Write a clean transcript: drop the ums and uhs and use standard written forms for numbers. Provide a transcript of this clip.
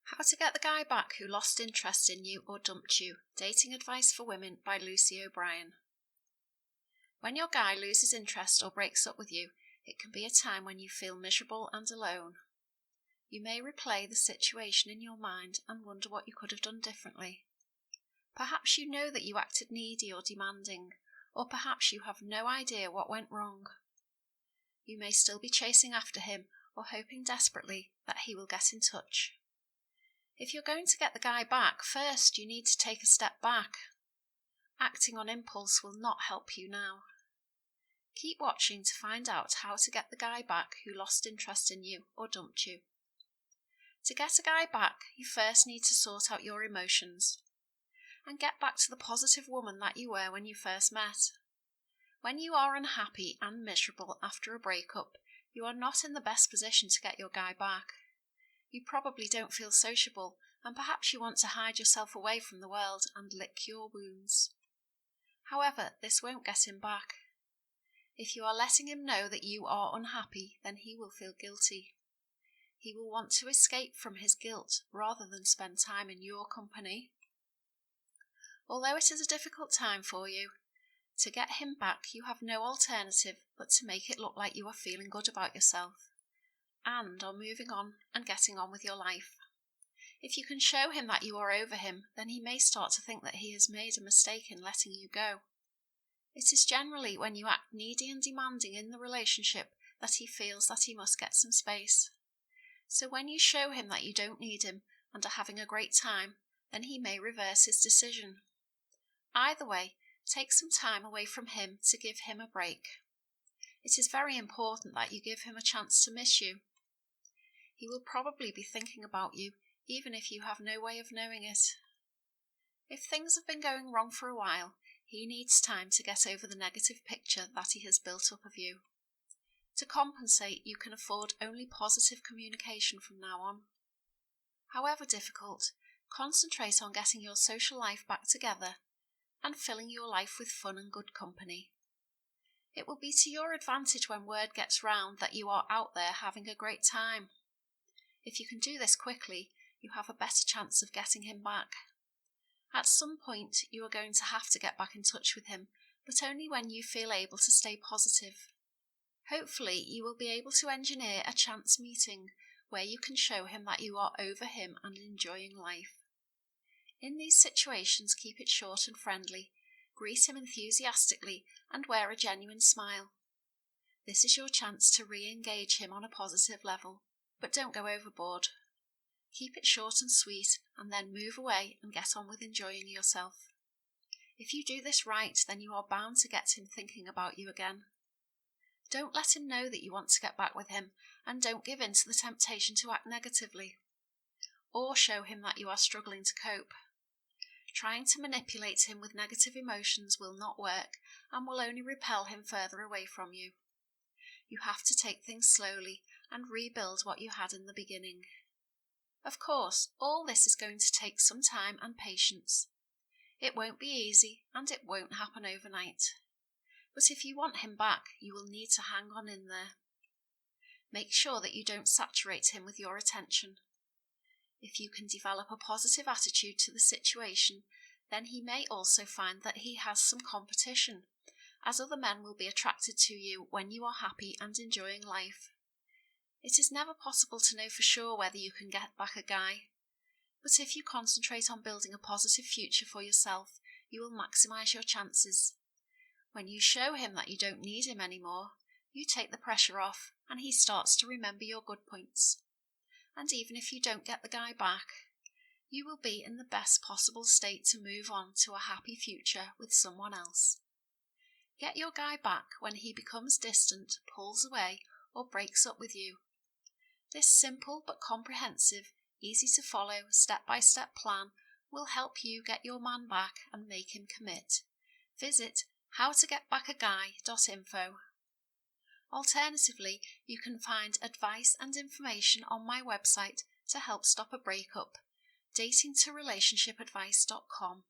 How to Get the Guy Back Who Lost Interest in You or Dumped You. Dating Advice for Women by Lucy O'Brien. When your guy loses interest or breaks up with you, it can be a time when you feel miserable and alone. You may replay the situation in your mind and wonder what you could have done differently. Perhaps you know that you acted needy or demanding, or perhaps you have no idea what went wrong. You may still be chasing after him or hoping desperately that he will get in touch. If you're going to get the guy back, first you need to take a step back. Acting on impulse will not help you now. Keep watching to find out how to get the guy back who lost interest in you or dumped you. To get a guy back, you first need to sort out your emotions and get back to the positive woman that you were when you first met. When you are unhappy and miserable after a breakup, you are not in the best position to get your guy back. You probably don't feel sociable, and perhaps you want to hide yourself away from the world and lick your wounds. However, this won't get him back. If you are letting him know that you are unhappy, then he will feel guilty. He will want to escape from his guilt rather than spend time in your company. Although it is a difficult time for you, to get him back you have no alternative but to make it look like you are feeling good about yourself and are moving on and getting on with your life. If you can show him that you are over him, then he may start to think that he has made a mistake in letting you go. It is generally when you act needy and demanding in the relationship that he feels that he must get some space. So when you show him that you don't need him and are having a great time, then he may reverse his decision. Either way, take some time away from him to give him a break. It is very important that you give him a chance to miss you. He will probably be thinking about you, even if you have no way of knowing it. If things have been going wrong for a while, he needs time to get over the negative picture that he has built up of you. To compensate, you can afford only positive communication from now on. However difficult, concentrate on getting your social life back together and filling your life with fun and good company. It will be to your advantage when word gets round that you are out there having a great time. If you can do this quickly, you have a better chance of getting him back. At some point, you are going to have to get back in touch with him, but only when you feel able to stay positive. Hopefully, you will be able to engineer a chance meeting where you can show him that you are over him and enjoying life. In these situations, keep it short and friendly, greet him enthusiastically, and wear a genuine smile. This is your chance to re-engage him on a positive level, but don't go overboard. Keep it short and sweet, and then move away and get on with enjoying yourself. If you do this right, then you are bound to get him thinking about you again. Don't let him know that you want to get back with him, and don't give in to the temptation to act negatively, or show him that you are struggling to cope. Trying to manipulate him with negative emotions will not work and will only repel him further away from you. You have to take things slowly and rebuild what you had in the beginning. Of course, all this is going to take some time and patience. It won't be easy and it won't happen overnight. But if you want him back, you will need to hang on in there. Make sure that you don't saturate him with your attention. If you can develop a positive attitude to the situation, then he may also find that he has some competition, as other men will be attracted to you when you are happy and enjoying life. It is never possible to know for sure whether you can get back a guy, but if you concentrate on building a positive future for yourself, you will maximize your chances. When you show him that you don't need him anymore, you take the pressure off and he starts to remember your good points. And even if you don't get the guy back, you will be in the best possible state to move on to a happy future with someone else. Get your guy back when he becomes distant, pulls away, or breaks up with you. This simple but comprehensive, easy to follow, step-by-step plan will help you get your man back and make him commit. Visit howtogetbackaguy.info. Alternatively, you can find advice and information on my website to help stop a breakup, datingtorelationshipadvice.com.